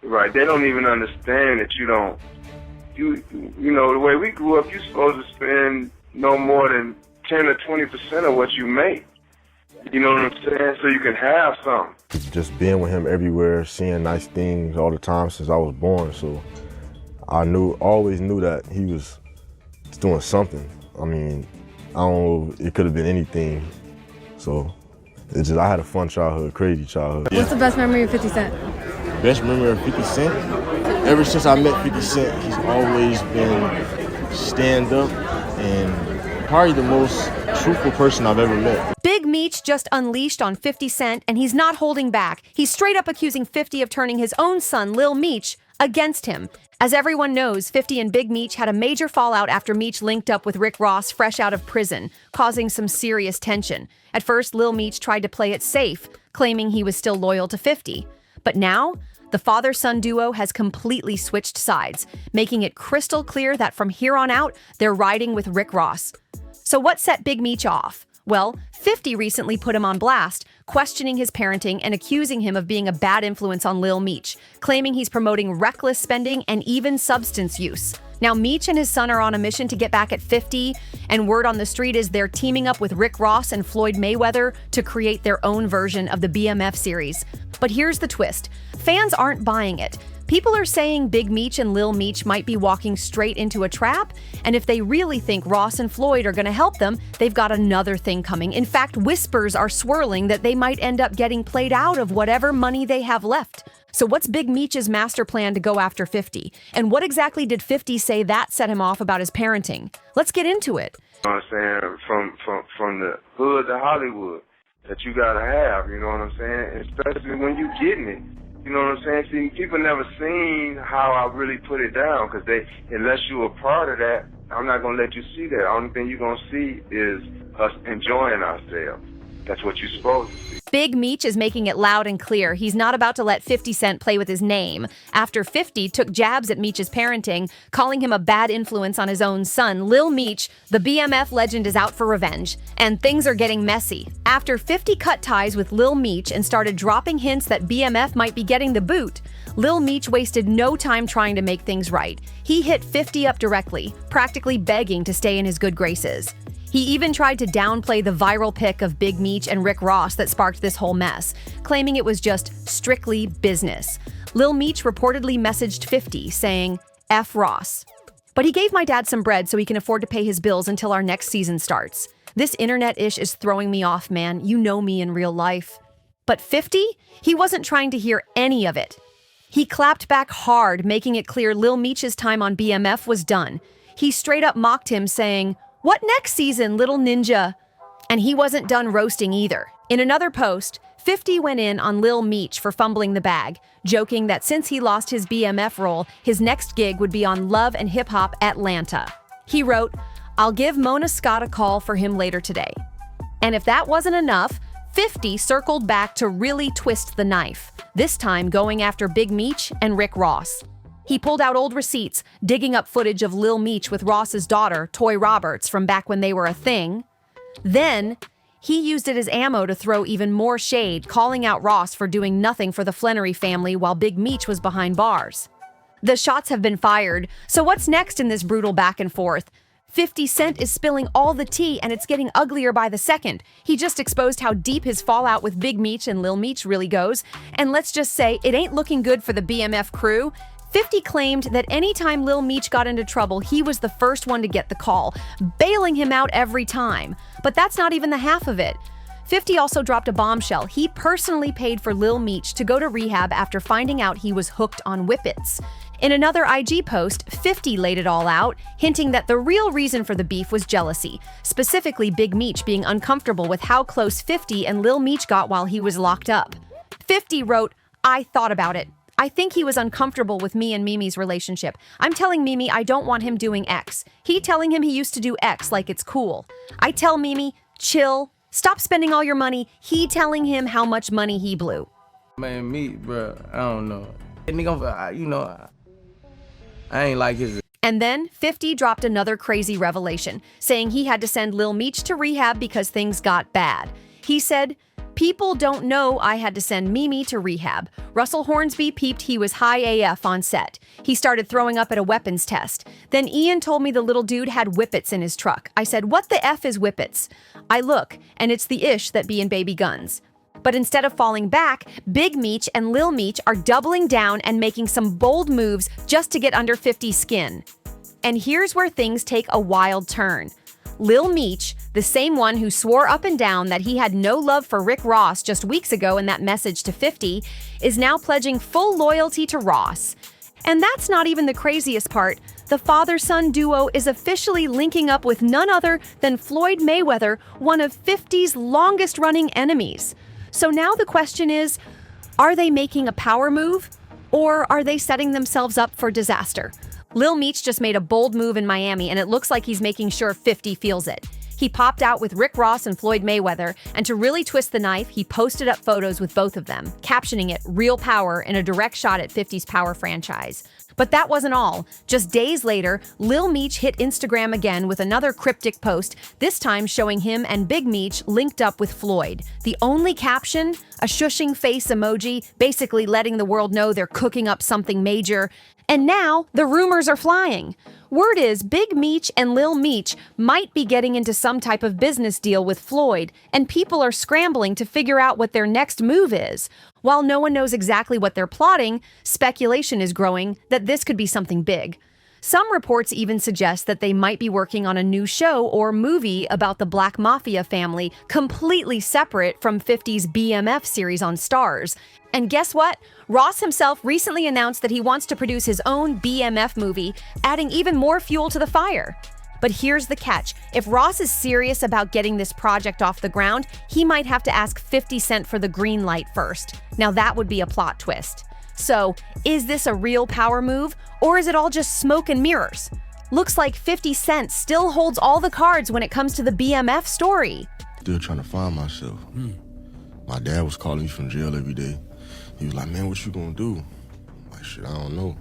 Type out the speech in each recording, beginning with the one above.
Right. They don't even understand that you know, the way we grew up, you're supposed to spend no more than 10 or 20% of what you make. You know what I'm saying? So you can have something. Just being with him everywhere, seeing nice things all the time since I was born. So I always knew that he was doing something. I mean, I don't know, it could have been anything. So I had a fun childhood, crazy childhood. What's the best memory of 50 Cent? Best memory of 50 Cent? Ever since I met 50 Cent, he's always been stand up and probably the most truthful person I've ever met. Big Meech just unleashed on 50 Cent, and he's not holding back. He's straight up accusing 50 of turning his own son, Lil Meech, against him. As everyone knows, 50 and Big Meech had a major fallout after Meech linked up with Rick Ross fresh out of prison, causing some serious tension. At first, Lil Meech tried to play it safe, claiming he was still loyal to 50. But now, the father-son duo has completely switched sides, making it crystal clear that from here on out, they're riding with Rick Ross. So what set Big Meech off? Well, 50 recently put him on blast, questioning his parenting and accusing him of being a bad influence on Lil Meech, claiming he's promoting reckless spending and even substance use. Now, Meech and his son are on a mission to get back at 50, and word on the street is they're teaming up with Rick Ross and Floyd Mayweather to create their own version of the BMF series. But here's the twist. Fans aren't buying it. People are saying Big Meech and Lil Meech might be walking straight into a trap, and if they really think Ross and Floyd are going to help them, they've got another thing coming. In fact, whispers are swirling that they might end up getting played out of whatever money they have left. So what's Big Meech's master plan to go after 50? And what exactly did 50 say that set him off about his parenting? Let's get into it. You know what I'm saying? From the hood to Hollywood that you gotta have, you know what I'm saying? Especially when you getting it. You know what I'm saying? See, people never seen how I really put it down, because unless you were part of that, I'm not gonna let you see that. The only thing you're gonna see is us enjoying ourselves. That's what you're supposed to see. Big Meech is making it loud and clear. He's not about to let 50 Cent play with his name. After 50 took jabs at Meech's parenting, calling him a bad influence on his own son, Lil Meech, the BMF legend is out for revenge. And things are getting messy. After 50 cut ties with Lil Meech and started dropping hints that BMF might be getting the boot, Lil Meech wasted no time trying to make things right. He hit 50 up directly, practically begging to stay in his good graces. He even tried to downplay the viral pic of Big Meech and Rick Ross that sparked this whole mess, claiming it was just strictly business. Lil Meech reportedly messaged 50, saying, "F Ross. But he gave my dad some bread so he can afford to pay his bills until our next season starts. This internet-ish is throwing me off, man. You know me in real life." But 50? He wasn't trying to hear any of it. He clapped back hard, making it clear Lil Meech's time on BMF was done. He straight up mocked him, saying, "What next season, little ninja?" And he wasn't done roasting either. In another post, 50 went in on Lil Meech for fumbling the bag, joking that since he lost his BMF role, his next gig would be on Love and Hip Hop Atlanta. He wrote, "I'll give Mona Scott a call for him later today." And if that wasn't enough, 50 circled back to really twist the knife, this time going after Big Meech and Rick Ross. He pulled out old receipts, digging up footage of Lil Meech with Ross's daughter, Toy Roberts, from back when they were a thing. Then, he used it as ammo to throw even more shade, calling out Ross for doing nothing for the Flannery family while Big Meech was behind bars. The shots have been fired, so what's next in this brutal back and forth? 50 Cent is spilling all the tea, and it's getting uglier by the second. He just exposed how deep his fallout with Big Meech and Lil Meech really goes, and let's just say it ain't looking good for the BMF crew. 50 claimed that anytime Lil Meech got into trouble, he was the first one to get the call, bailing him out every time. But that's not even the half of it. 50 also dropped a bombshell. He personally paid for Lil Meech to go to rehab after finding out he was hooked on whippets. In another IG post, 50 laid it all out, hinting that the real reason for the beef was jealousy, specifically Big Meech being uncomfortable with how close 50 and Lil Meech got while he was locked up. 50 wrote, "I thought about it. I think he was uncomfortable with me and Mimi's relationship. I'm telling Mimi I don't want him doing X. He telling him he used to do X like it's cool. I tell Mimi, chill, stop spending all your money. He telling him how much money he blew." Man, me, bro, I don't know. Nigga, you know, I ain't like his. And then 50 dropped another crazy revelation, saying he had to send Lil Meech to rehab because things got bad. He said, People don't know I had to send Mimi to rehab. Russell Hornsby peeped he was high AF on set. He started throwing up at a weapons test. Then Ian told me the little dude had whippets in his truck. I said, "What the F is whippets?" I look, and it's the ish that be in baby guns. But instead of falling back, Big Meech and Lil Meech are doubling down and making some bold moves just to get under 50's skin. And here's where things take a wild turn. Lil Meech, the same one who swore up and down that he had no love for Rick Ross just weeks ago in that message to 50, is now pledging full loyalty to Ross. And that's not even the craziest part. The father-son duo is officially linking up with none other than Floyd Mayweather, one of 50's longest-running enemies. So now the question is, are they making a power move? Or are they setting themselves up for disaster? Lil Meech just made a bold move in Miami, and it looks like he's making sure 50 feels it. He popped out with Rick Ross and Floyd Mayweather, and to really twist the knife, he posted up photos with both of them, captioning it "Real Power" in a direct shot at 50's Power franchise. But that wasn't all. Just days later, Lil Meech hit Instagram again with another cryptic post, this time showing him and Big Meech linked up with Floyd. The only caption? A shushing face emoji, basically letting the world know they're cooking up something major. And now, the rumors are flying. Word is Big Meech and Lil Meech might be getting into some type of business deal with Floyd, and people are scrambling to figure out what their next move is. While no one knows exactly what they're plotting, speculation is growing that this could be something big. Some reports even suggest that they might be working on a new show or movie about the Black Mafia family, completely separate from 50's BMF series on Starz. And guess what? Ross himself recently announced that he wants to produce his own BMF movie, adding even more fuel to the fire. But here's the catch. If Ross is serious about getting this project off the ground, he might have to ask 50 Cent for the green light first. Now that would be a plot twist. So, is this a real power move, or is it all just smoke and mirrors? Looks like 50 Cent still holds all the cards when it comes to the BMF story. Still trying to find myself. My dad was calling me from jail every day. He was like, "Man, what you gonna do?" I'm like, "Shit, I don't know."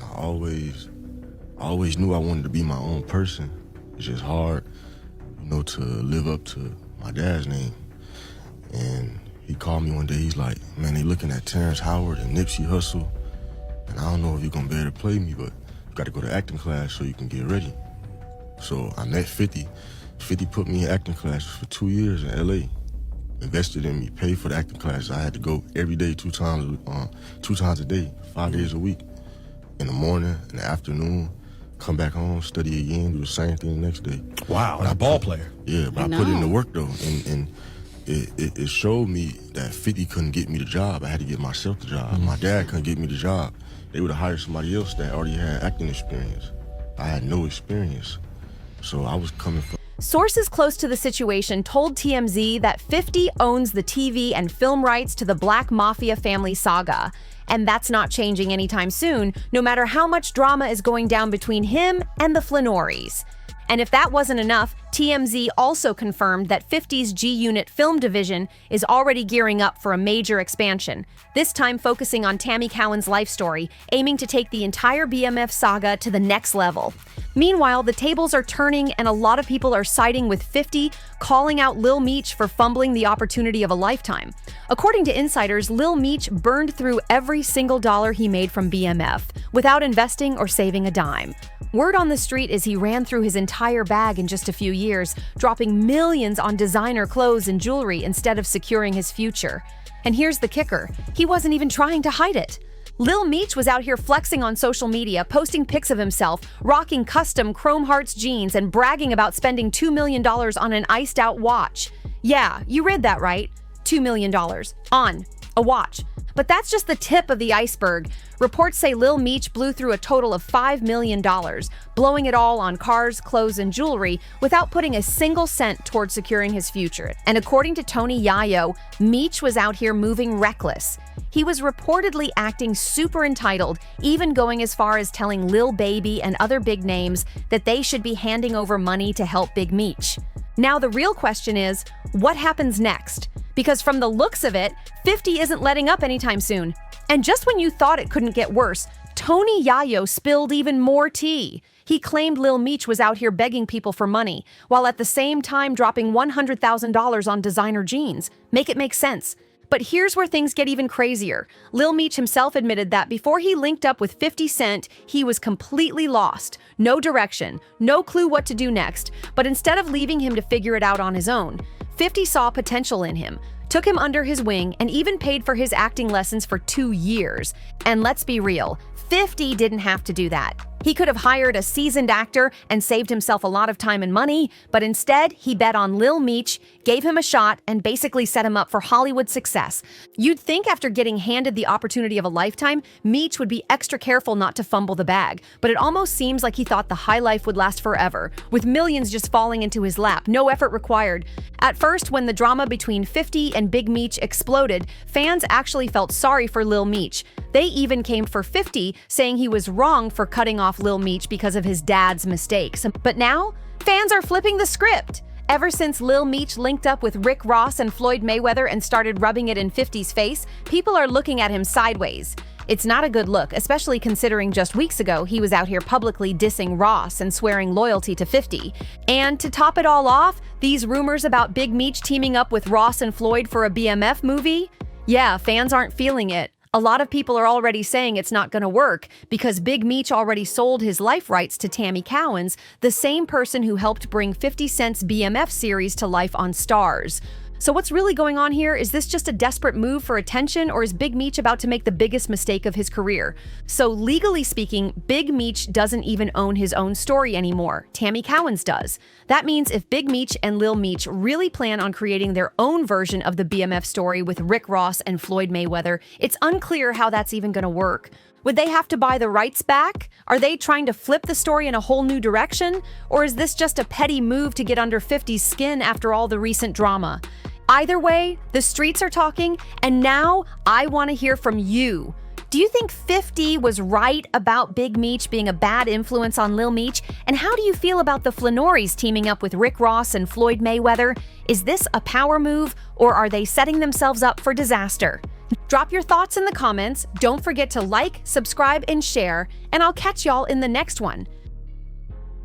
I always knew I wanted to be my own person. It's just hard, to live up to my dad's name. And he called me one day, he's like, "Man, they looking at Terrence Howard and Nipsey Hussle, and I don't know if you're gonna be able to play me, but you gotta go to acting class so you can get ready." So I met 50. 50 put me in acting classes for 2 years in LA. Invested in me, paid for the acting classes. I had to go every day, two times a day, 5 days a week. In the morning, in the afternoon, come back home, study again, do the same thing the next day. Wow, a ball player. Yeah, but I put in the work though, and it showed me that 50 couldn't get me the job. I had to get myself the job. My dad couldn't get me the job. They would have hired somebody else that already had acting experience. I had no experience, so I was coming from. Sources close to the situation told TMZ that 50 owns the TV and film rights to the Black Mafia Family saga. And that's not changing anytime soon, no matter how much drama is going down between him and the Flanoris. And if that wasn't enough, TMZ also confirmed that 50's G-Unit film division is already gearing up for a major expansion, this time focusing on Tammy Cowan's life story, aiming to take the entire BMF saga to the next level. Meanwhile, the tables are turning and a lot of people are siding with 50, calling out Lil Meech for fumbling the opportunity of a lifetime. According to insiders, Lil Meech burned through every single dollar he made from BMF, without investing or saving a dime. Word on the street is he ran through his entire bag in just a few years, dropping millions on designer clothes and jewelry instead of securing his future. And here's the kicker, he wasn't even trying to hide it. Lil Meech was out here flexing on social media, posting pics of himself, rocking custom Chrome Hearts jeans, and bragging about spending $2 million on an iced-out watch. Yeah, you read that right. $2 million on a watch. But that's just the tip of the iceberg. Reports say Lil Meech blew through a total of $5 million, blowing it all on cars, clothes, and jewelry without putting a single cent towards securing his future. And according to Tony Yayo, Meech was out here moving reckless. He was reportedly acting super entitled, even going as far as telling Lil Baby and other big names that they should be handing over money to help Big Meech. Now the real question is, what happens next? Because from the looks of it, 50 isn't letting up anytime soon. And just when you thought it couldn't get worse, Tony Yayo spilled even more tea. He claimed Lil Meech was out here begging people for money, while at the same time dropping $100,000 on designer jeans. Make it make sense. But here's where things get even crazier. Lil Meech himself admitted that before he linked up with 50 Cent, he was completely lost. No direction, no clue what to do next. But instead of leaving him to figure it out on his own, 50 saw potential in him, took him under his wing, and even paid for his acting lessons for 2 years. And let's be real, 50 didn't have to do that. He could have hired a seasoned actor and saved himself a lot of time and money, but instead, he bet on Lil Meech, gave him a shot, and basically set him up for Hollywood success. You'd think after getting handed the opportunity of a lifetime, Meech would be extra careful not to fumble the bag, but it almost seems like he thought the high life would last forever, with millions just falling into his lap, no effort required. At first, when the drama between 50 and Big Meech exploded, fans actually felt sorry for Lil Meech. They even came for 50, saying he was wrong for cutting off Lil Meech because of his dad's mistakes. But now, fans are flipping the script. Ever since Lil Meech linked up with Rick Ross and Floyd Mayweather and started rubbing it in 50's face, people are looking at him sideways. It's not a good look, especially considering just weeks ago he was out here publicly dissing Ross and swearing loyalty to 50. And to top it all off, these rumors about Big Meech teaming up with Ross and Floyd for a BMF movie? Yeah, fans aren't feeling it. A lot of people are already saying it's not going to work because Big Meech already sold his life rights to Tammy Cowens, the same person who helped bring 50 Cent's BMF series to life on Starz. So what's really going on here? Is this just a desperate move for attention, or is Big Meech about to make the biggest mistake of his career? So legally speaking, Big Meech doesn't even own his own story anymore. Tammy Cowens does. That means if Big Meech and Lil Meech really plan on creating their own version of the BMF story with Rick Ross and Floyd Mayweather, it's unclear how that's even going to work. Would they have to buy the rights back? Are they trying to flip the story in a whole new direction? Or is this just a petty move to get under 50's skin after all the recent drama? Either way, the streets are talking, and now I want to hear from you. Do you think 50 was right about Big Meech being a bad influence on Lil Meech? And how do you feel about the Flanoris teaming up with Rick Ross and Floyd Mayweather? Is this a power move, or are they setting themselves up for disaster? Drop your thoughts in the comments. Don't forget to like, subscribe, and share, and I'll catch y'all in the next one.